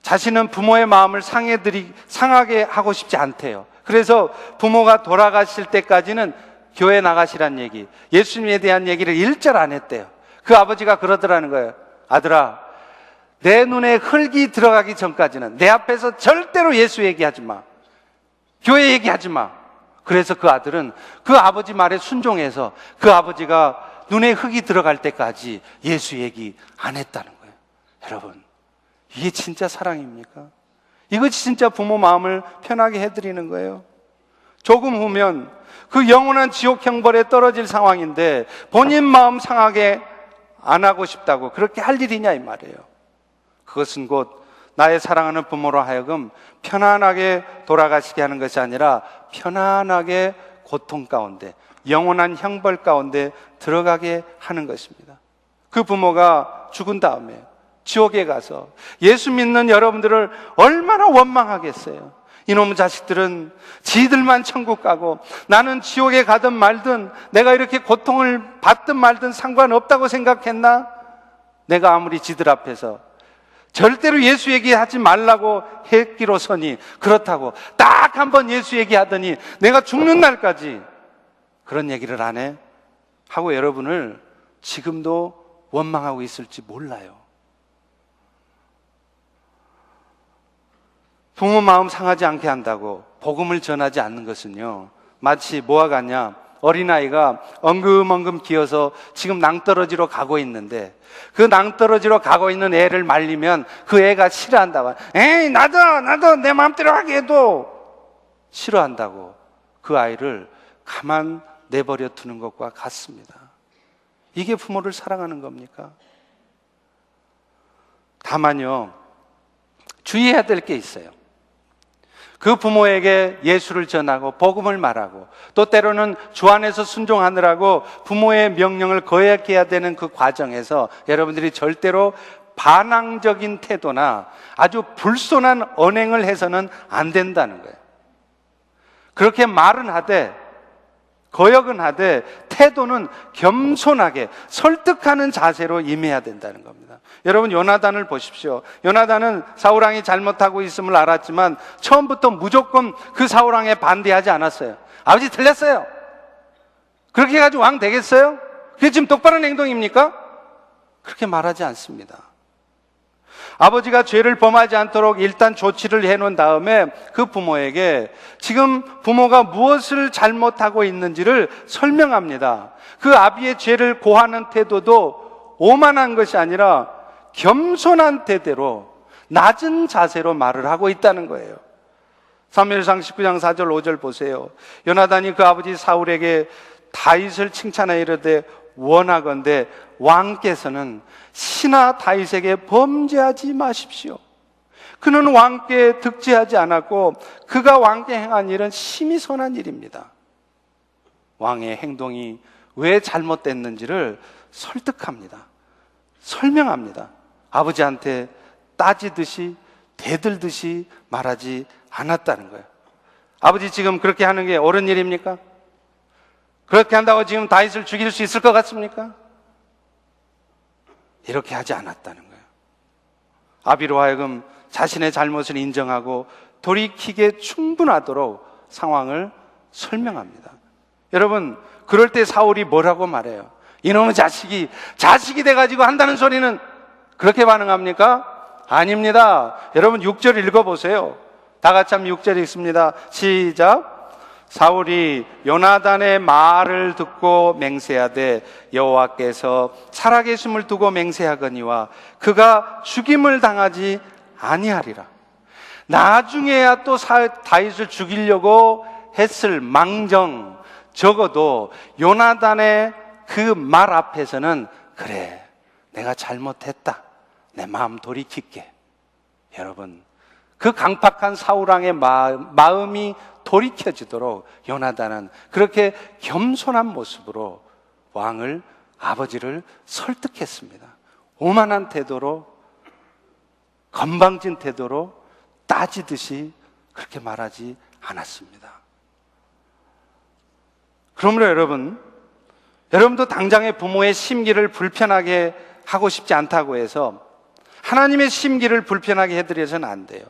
자신은 부모의 마음을 상하게 하고 싶지 않대요. 그래서 부모가 돌아가실 때까지는 교회 나가시란 얘기, 예수님에 대한 얘기를 일절 안 했대요. 그 아버지가 그러더라는 거예요. 아들아, 내 눈에 흙이 들어가기 전까지는 내 앞에서 절대로 예수 얘기하지 마, 교회 얘기하지 마. 그래서 그 아들은 그 아버지 말에 순종해서 그 아버지가 눈에 흙이 들어갈 때까지 예수 얘기 안 했다는 거예요. 여러분, 이게 진짜 사랑입니까? 이것이 진짜 부모 마음을 편하게 해드리는 거예요. 조금 후면 그 영원한 지옥 형벌에 떨어질 상황인데 본인 마음 상하게 안 하고 싶다고 그렇게 할 일이냐 이 말이에요. 그것은 곧 나의 사랑하는 부모로 하여금 편안하게 돌아가시게 하는 것이 아니라 편안하게 고통 가운데, 영원한 형벌 가운데 들어가게 하는 것입니다. 그 부모가 죽은 다음에 지옥에 가서 예수 믿는 여러분들을 얼마나 원망하겠어요. 이놈의 자식들은 지들만 천국 가고 나는 지옥에 가든 말든 내가 이렇게 고통을 받든 말든 상관없다고 생각했나? 내가 아무리 지들 앞에서 절대로 예수 얘기하지 말라고 했기로서니 그렇다고 딱 한 번 예수 얘기하더니 내가 죽는 날까지 그런 얘기를 안 해? 하고 여러분을 지금도 원망하고 있을지 몰라요. 부모 마음 상하지 않게 한다고 복음을 전하지 않는 것은요, 마치 뭐와 같냐, 어린아이가 엉금엉금 기어서 지금 낭떠러지로 가고 있는데 그 낭떠러지로 가고 있는 애를 말리면 그 애가 싫어한다고, 에이 나도 내 마음대로 하게 해도 싫어한다고 그 아이를 가만 내버려 두는 것과 같습니다. 이게 부모를 사랑하는 겁니까? 다만요, 주의해야 될 게 있어요. 그 부모에게 예수를 전하고 복음을 말하고 또 때로는 주 안에서 순종하느라고 부모의 명령을 거역해야 되는 그 과정에서 여러분들이 절대로 반항적인 태도나 아주 불손한 언행을 해서는 안 된다는 거예요. 그렇게 말은 하되 거역은 하되 태도는 겸손하게 설득하는 자세로 임해야 된다는 겁니다. 여러분, 요나단을 보십시오. 요나단은 사울왕이 잘못하고 있음을 알았지만 처음부터 무조건 그 사울왕에 반대하지 않았어요. 아버지 틀렸어요. 그렇게 해가지고 왕 되겠어요? 그게 지금 똑바른 행동입니까? 그렇게 말하지 않습니다. 아버지가 죄를 범하지 않도록 일단 조치를 해놓은 다음에 그 부모에게 지금 부모가 무엇을 잘못하고 있는지를 설명합니다. 그 아비의 죄를 고하는 태도도 오만한 것이 아니라 겸손한 태도로 낮은 자세로 말을 하고 있다는 거예요. 사무엘상 19장 4절 5절 보세요. 요나단이 그 아버지 사울에게 다윗을 칭찬하여 이르되 원하건대 왕께서는 신하 다윗에게 범죄하지 마십시오. 그는 왕께 득죄하지 않았고 그가 왕께 행한 일은 심히 선한 일입니다. 왕의 행동이 왜 잘못됐는지를 설득합니다. 설명합니다. 아버지한테 따지듯이 대들듯이 말하지 않았다는 거예요. 아버지 지금 그렇게 하는 게 옳은 일입니까? 그렇게 한다고 지금 다윗을 죽일 수 있을 것 같습니까? 이렇게 하지 않았다는 거예요. 아비로 하여금 자신의 잘못을 인정하고 돌이키게 충분하도록 상황을 설명합니다. 여러분, 그럴 때 사울이 뭐라고 말해요? 이놈의 자식이 돼가지고 한다는 소리는 그렇게 반응합니까? 아닙니다. 여러분 6절 읽어보세요. 다 같이 한번 6절 읽습니다. 시작. 사울이 요나단의 말을 듣고 맹세하되 여호와께서 살아계심을 두고 맹세하거니와 그가 죽임을 당하지 아니하리라. 나중에야 또 다윗을 죽이려고 했을 망정, 적어도 요나단의 그 말 앞에서는 그래, 내가 잘못했다, 내 마음 돌이킬게. 여러분, 그 강팍한 사울왕의 마음이 돌이켜지도록 요나단은 그렇게 겸손한 모습으로 아버지를 설득했습니다. 오만한 태도로, 건방진 태도로 따지듯이 그렇게 말하지 않았습니다. 그러므로 여러분도 당장의 부모의 심기를 불편하게 하고 싶지 않다고 해서 하나님의 심기를 불편하게 해드려서는 안 돼요.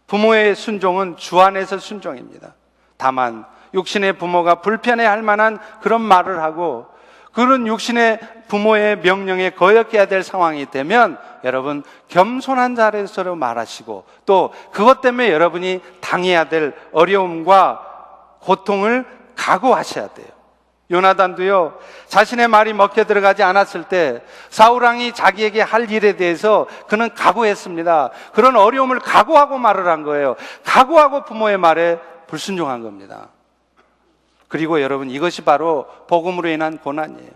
부모의 순종은 주 안에서 순종입니다. 다만 육신의 부모가 불편해할 만한 그런 말을 하고 그런 육신의 부모의 명령에 거역해야 될 상황이 되면 여러분 겸손한 자세로 말하시고 또 그것 때문에 여러분이 당해야 될 어려움과 고통을 각오하셔야 돼요. 요나단도요, 자신의 말이 먹혀 들어가지 않았을 때 사울왕이 자기에게 할 일에 대해서 그는 각오했습니다. 그런 어려움을 각오하고 말을 한 거예요. 각오하고 부모의 말에 불순종한 겁니다. 그리고 여러분, 이것이 바로 복음으로 인한 고난이에요.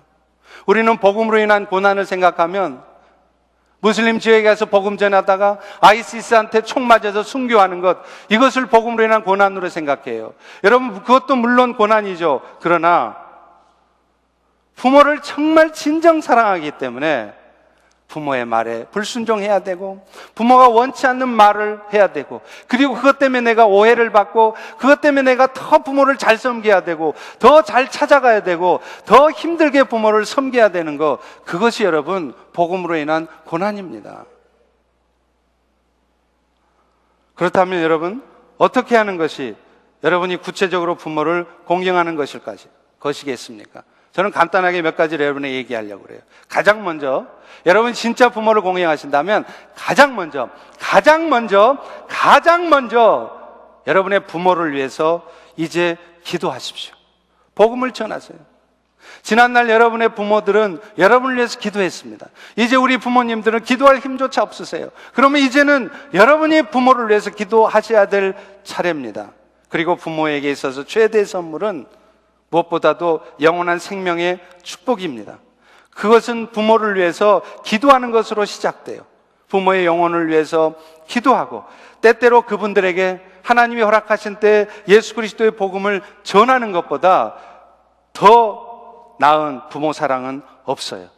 우리는 복음으로 인한 고난을 생각하면 무슬림 지역에 가서 복음 전하다가 아이시스한테 총 맞아서 순교하는 것, 이것을 복음으로 인한 고난으로 생각해요. 여러분, 그것도 물론 고난이죠. 그러나 부모를 정말 진정 사랑하기 때문에 부모의 말에 불순종해야 되고 부모가 원치 않는 말을 해야 되고 그리고 그것 때문에 내가 오해를 받고 그것 때문에 내가 더 부모를 잘 섬겨야 되고 더 잘 찾아가야 되고 더 힘들게 부모를 섬겨야 되는 것, 그것이 여러분 복음으로 인한 고난입니다. 그렇다면 여러분 어떻게 하는 것이 여러분이 구체적으로 부모를 공경하는 것이겠습니까? 저는 간단하게 몇 가지를 여러분에게 얘기하려고 그래요. 가장 먼저 여러분 진짜 부모를 공경하신다면 가장 먼저 여러분의 부모를 위해서 이제 기도하십시오. 복음을 전하세요. 지난날 여러분의 부모들은 여러분을 위해서 기도했습니다. 이제 우리 부모님들은 기도할 힘조차 없으세요. 그러면 이제는 여러분이 부모를 위해서 기도하셔야 될 차례입니다. 그리고 부모에게 있어서 최대의 선물은 무엇보다도 영원한 생명의 축복입니다. 그것은 부모를 위해서 기도하는 것으로 시작돼요. 부모의 영혼을 위해서 기도하고 때때로 그분들에게 하나님이 허락하신 때 예수 그리스도의 복음을 전하는 것보다 더 나은 부모 사랑은 없어요.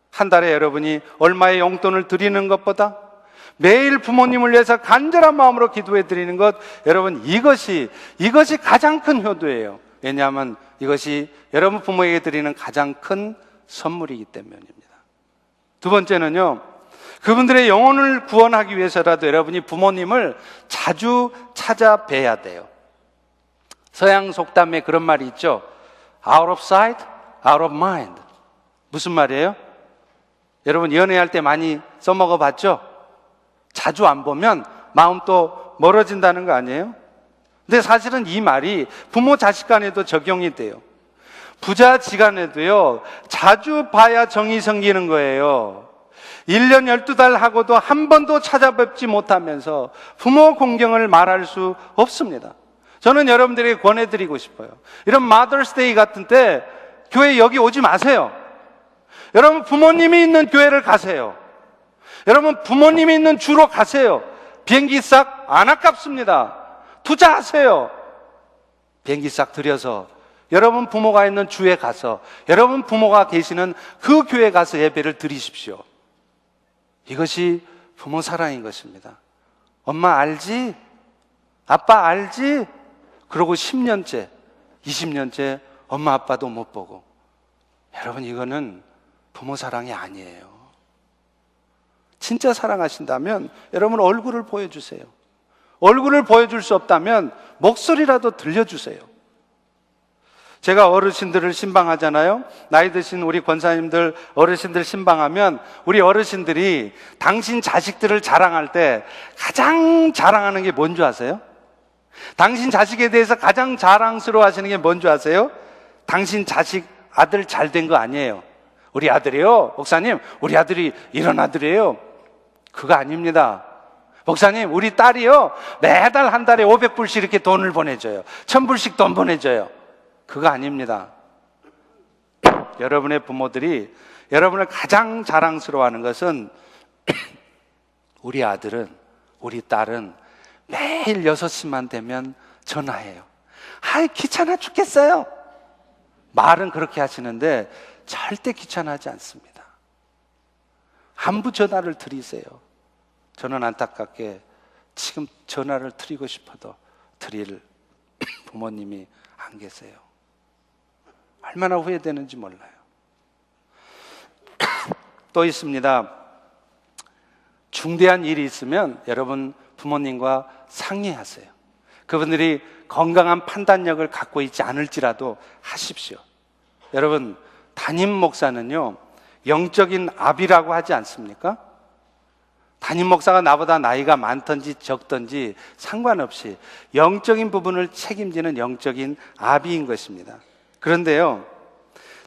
한 달에 여러분이 얼마의 용돈을 드리는 것보다 매일 부모님을 위해서 간절한 마음으로 기도해 드리는 것, 여러분 이것이 가장 큰 효도예요. 왜냐하면 이것이 여러분 부모에게 드리는 가장 큰 선물이기 때문입니다. 두 번째는요, 그분들의 영혼을 구원하기 위해서라도 여러분이 부모님을 자주 찾아뵈야 돼요. 서양 속담에 그런 말이 있죠. Out of sight, out of mind. 무슨 말이에요? 여러분 연애할 때 많이 써먹어 봤죠? 자주 안 보면 마음 또 멀어진다는 거 아니에요? 근데 사실은 이 말이 부모 자식 간에도 적용이 돼요. 부자 지간에도요, 자주 봐야 정이 생기는 거예요. 1년 12달 하고도 한 번도 찾아뵙지 못하면서 부모 공경을 말할 수 없습니다. 저는 여러분들에게 권해드리고 싶어요. 이런 마더스데이 같은 때 교회 여기 오지 마세요. 여러분 부모님이 있는 교회를 가세요. 여러분 부모님이 있는 주로 가세요. 비행기 싹 안 아깝습니다. 투자하세요. 비행기 싹 들여서 여러분 부모가 있는 주에 가서 여러분 부모가 계시는 그 교회에 가서 예배를 드리십시오. 이것이 부모 사랑인 것입니다. 엄마 알지? 아빠 알지? 그러고 10년째, 20년째 엄마 아빠도 못 보고, 여러분 이거는 부모 사랑이 아니에요. 진짜 사랑하신다면 여러분 얼굴을 보여주세요. 얼굴을 보여줄 수 없다면 목소리라도 들려주세요. 제가 어르신들을 신방하잖아요. 나이 드신 우리 권사님들, 어르신들 신방하면 우리 어르신들이 당신 자식들을 자랑할 때 가장 자랑하는 게 뭔 줄 아세요? 당신 자식에 대해서 가장 자랑스러워 하시는 게 뭔 줄 아세요? 당신 자식 아들 잘 된 거 아니에요. 우리 아들이요, 목사님, 우리 아들이 이런 아들이에요. 그거 아닙니다. 목사님, 우리 딸이요, 매달 한 달에 500불씩 이렇게 돈을 보내줘요. 1000불씩 돈 보내줘요. 그거 아닙니다. 여러분의 부모들이 여러분을 가장 자랑스러워하는 것은 우리 아들은, 우리 딸은 매일 6시만 되면 전화해요. 아이, 귀찮아 죽겠어요. 말은 그렇게 하시는데 절대 귀찮아하지 않습니다. 안부 전화를 드리세요. 저는 안타깝게 지금 전화를 드리고 싶어도 드릴 부모님이 안 계세요. 얼마나 후회되는지 몰라요. 또 있습니다. 중대한 일이 있으면 여러분 부모님과 상의하세요. 그분들이 건강한 판단력을 갖고 있지 않을지라도 하십시오. 여러분, 담임 목사는요, 영적인 아비라고 하지 않습니까? 담임 목사가 나보다 나이가 많든지 적든지 상관없이 영적인 부분을 책임지는 영적인 아비인 것입니다. 그런데요,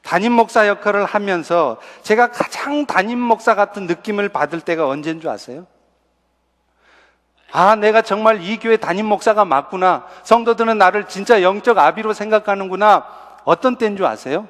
담임 목사 역할을 하면서 제가 가장 담임 목사 같은 느낌을 받을 때가 언제인 줄 아세요? 아, 내가 정말 이 교회 담임 목사가 맞구나. 성도들은 나를 진짜 영적 아비로 생각하는구나. 어떤 때인 줄 아세요?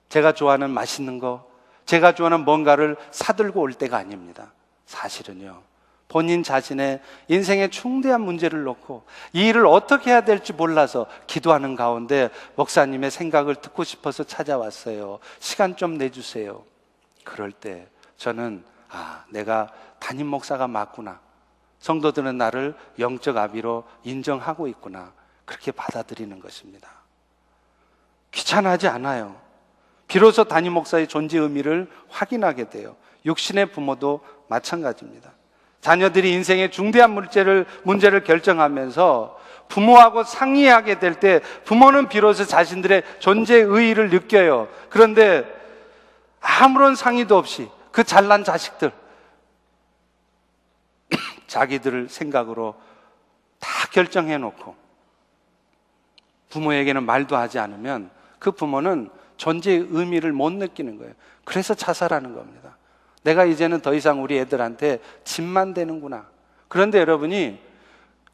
제가 좋아하는 맛있는 거, 제가 좋아하는 뭔가를 사들고 올 때가 아닙니다. 사실은요, 본인 자신의 인생의 중대한 문제를 놓고 이 일을 어떻게 해야 될지 몰라서 기도하는 가운데 목사님의 생각을 듣고 싶어서 찾아왔어요. 시간 좀 내주세요. 그럴 때 저는 내가 담임 목사가 맞구나. 성도들은 나를 영적 아비로 인정하고 있구나. 그렇게 받아들이는 것입니다. 귀찮아하지 않아요. 비로소 담임 목사의 존재 의미를 확인하게 돼요. 육신의 부모도 마찬가지입니다. 자녀들이 인생의 중대한 문제를 결정하면서 부모하고 상의하게 될 때 부모는 비로소 자신들의 존재의 의의를 느껴요. 그런데 아무런 상의도 없이 그 잘난 자식들, 자기들 생각으로 다 결정해놓고 부모에게는 말도 하지 않으면 그 부모는 존재의 의미를 못 느끼는 거예요. 그래서 자살하는 겁니다. 내가 이제는 더 이상 우리 애들한테 짐만 되는구나. 그런데 여러분이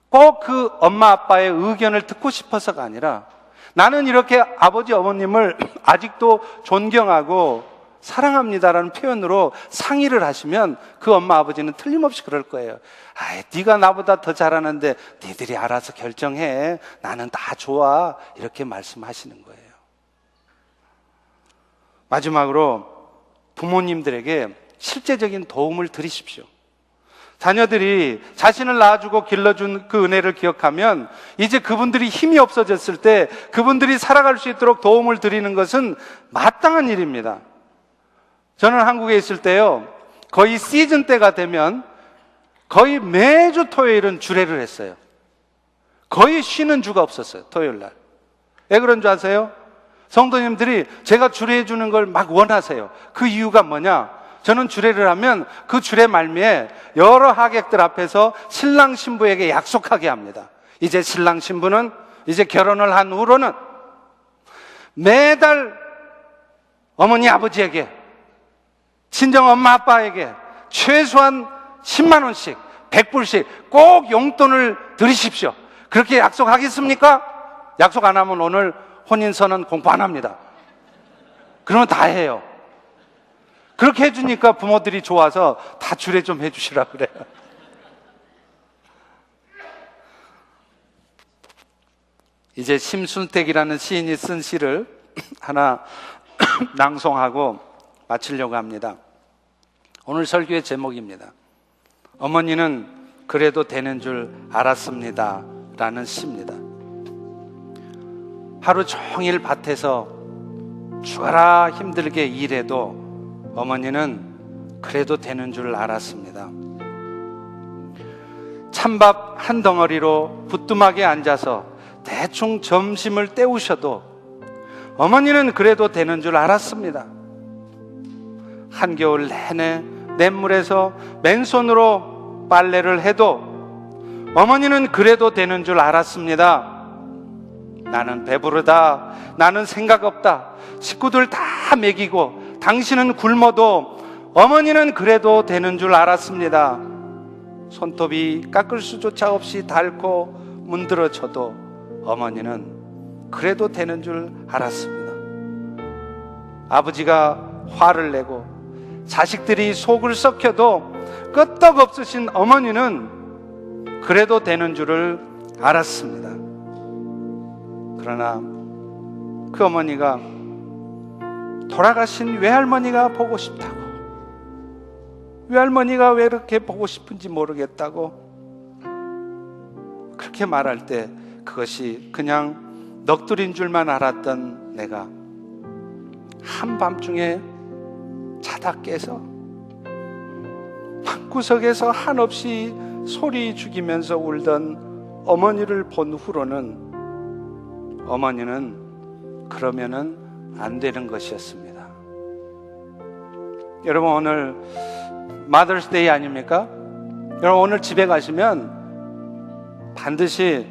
꼭 그 엄마 아빠의 의견을 듣고 싶어서가 아니라 나는 이렇게 아버지 어머님을 아직도 존경하고 사랑합니다라는 표현으로 상의를 하시면 그 엄마 아버지는 틀림없이 그럴 거예요. 네가 나보다 더 잘하는데 니들이 알아서 결정해. 나는 다 좋아. 이렇게 말씀하시는 거예요. 마지막으로 부모님들에게 실제적인 도움을 드리십시오. 자녀들이 자신을 낳아주고 길러준 그 은혜를 기억하면 이제 그분들이 힘이 없어졌을 때 그분들이 살아갈 수 있도록 도움을 드리는 것은 마땅한 일입니다. 저는 한국에 있을 때요, 거의 시즌 때가 되면 거의 매주 토요일은 주례를 했어요. 거의 쉬는 주가 없었어요, 토요일 날. 왜 그런 줄 아세요? 성도님들이 제가 주례해 주는 걸 막 원하세요. 그 이유가 뭐냐? 저는 주례를 하면 그 주례 말미에 여러 하객들 앞에서 신랑 신부에게 약속하게 합니다. 이제 신랑 신부는 이제 결혼을 한 후로는 매달 어머니 아버지에게, 친정 엄마 아빠에게 최소한 10만 원씩 100불씩 꼭 용돈을 드리십시오. 그렇게 약속하겠습니까? 약속 안 하면 오늘 혼인선언 공포 안 합니다. 그러면 다 해요. 그렇게 해주니까 부모들이 좋아서 다 주례 좀 해주시라 그래요. 이제 심순택이라는 시인이 쓴 시를 하나 낭송하고 마치려고 합니다. 오늘 설교의 제목입니다. 어머니는 그래도 되는 줄 알았습니다 라는 시입니다. 하루 종일 밭에서 죽어라 힘들게 일해도 어머니는 그래도 되는 줄 알았습니다. 찬밥 한 덩어리로 부뚜막에 앉아서 대충 점심을 때우셔도 어머니는 그래도 되는 줄 알았습니다. 한겨울 내내 냇물에서 맨손으로 빨래를 해도 어머니는 그래도 되는 줄 알았습니다. 나는 배부르다, 나는 생각 없다, 식구들 다 먹이고 당신은 굶어도 어머니는 그래도 되는 줄 알았습니다. 손톱이 깎을 수조차 없이 닳고 문드러져도 어머니는 그래도 되는 줄 알았습니다. 아버지가 화를 내고 자식들이 속을 썩혀도 끄떡없으신 어머니는 그래도 되는 줄을 알았습니다. 그러나 그 어머니가 돌아가신 외할머니가 보고 싶다고, 외할머니가 왜 이렇게 보고 싶은지 모르겠다고 그렇게 말할 때 그것이 그냥 넋두리인 줄만 알았던 내가 한밤중에 자다 깨서 방구석에서 한없이 소리 죽이면서 울던 어머니를 본 후로는 어머니는 그러면은 안 되는 것이었습니다. 여러분, 오늘 마더스데이 아닙니까? 여러분, 오늘 집에 가시면 반드시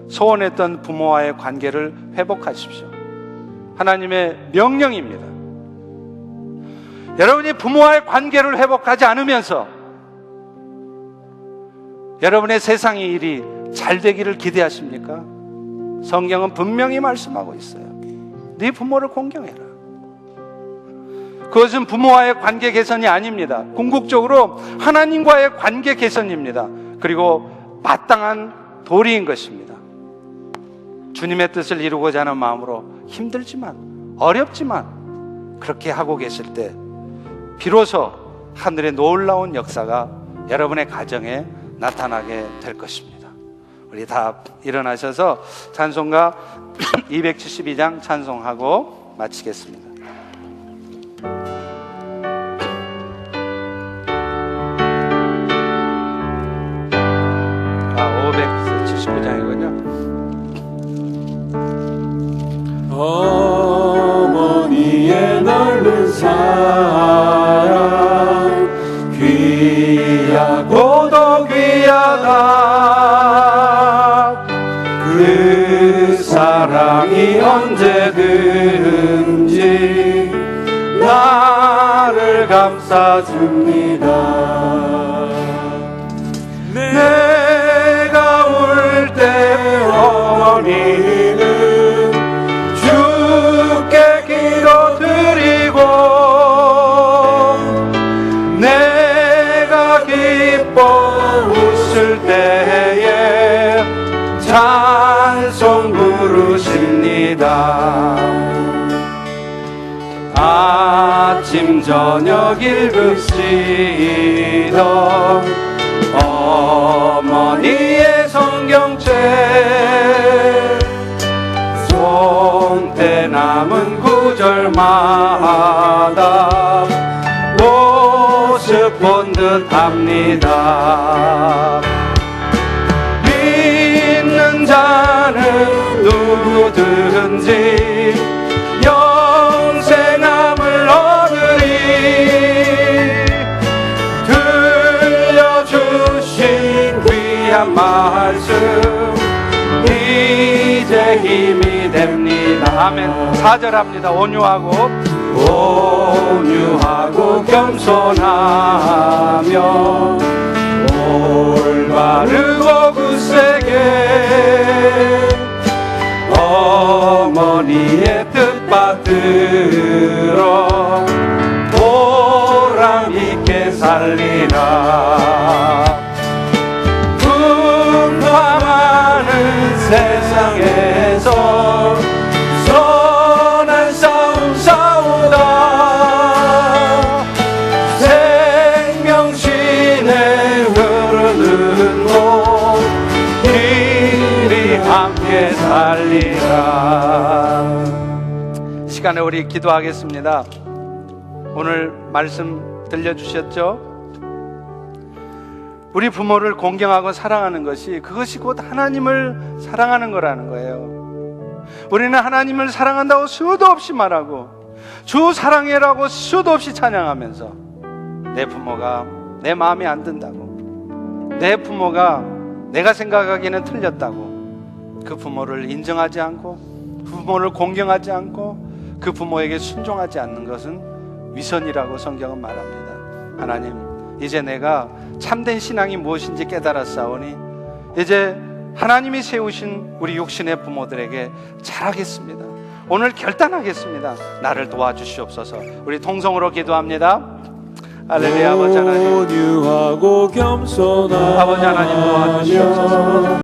소원했던 부모와의 관계를 회복하십시오. 하나님의 명령입니다. 여러분이 부모와의 관계를 회복하지 않으면서 여러분의 세상의 일이 잘 되기를 기대하십니까? 성경은 분명히 말씀하고 있어요. 네 부모를 공경해라. 그것은 부모와의 관계 개선이 아닙니다. 궁극적으로 하나님과의 관계 개선입니다. 그리고 마땅한 도리인 것입니다. 주님의 뜻을 이루고자 하는 마음으로 힘들지만 어렵지만 그렇게 하고 계실 때 비로소 하늘의 놀라운 역사가 여러분의 가정에 나타나게 될 것입니다. 우리 다 일어나셔서 찬송가 272장 찬송하고 마치겠습니다. 579장이군요. 어머니의 넓은 사랑 귀하고도 귀하다. 그 사랑이 언제든지 나를 감싸줍니다. 내가 울 때 어머니는 주께 기도드리고 내가 기뻐 웃을 때에 찬송 부르십니다. 아침 저녁 읽읍시던 어머니의 성경책 손때 남은 구절마다 모습 본 듯합니다. 믿는 자는 누구든지 영생함을 얻으리. 들려주신 귀한 말씀 이제 힘이 됩니다. 아멘. 4절합니다. 온유하고 겸손하며 올바르고 굳세게 어머니의 뜻 받들어 보람 있게 살리라. 분파많은 세상에서 선한 싸움 싸우다 생명신에 흐르는 곳 이리 함께 살리라. 시간에 우리 기도하겠습니다. 오늘 말씀 들려주셨죠? 우리 부모를 공경하고 사랑하는 것이, 그것이 곧 하나님을 사랑하는 거라는 거예요. 우리는 하나님을 사랑한다고 수도 없이 말하고 주 사랑해라고 수도 없이 찬양하면서 내 부모가 내 마음에 안 든다고, 내 부모가 내가 생각하기에는 틀렸다고 그 부모를 인정하지 않고 그 부모를 공경하지 않고 그 부모에게 순종하지 않는 것은 위선이라고 성경은 말합니다. 하나님, 이제 내가 참된 신앙이 무엇인지 깨달았사오니 이제 하나님이 세우신 우리 육신의 부모들에게 잘하겠습니다. 오늘 결단하겠습니다. 나를 도와주시옵소서. 우리 통성으로 기도합니다. 할렐루야. 아버지 하나님, 온유하고 겸손하며 아버지 하나님 도와주시옵소서.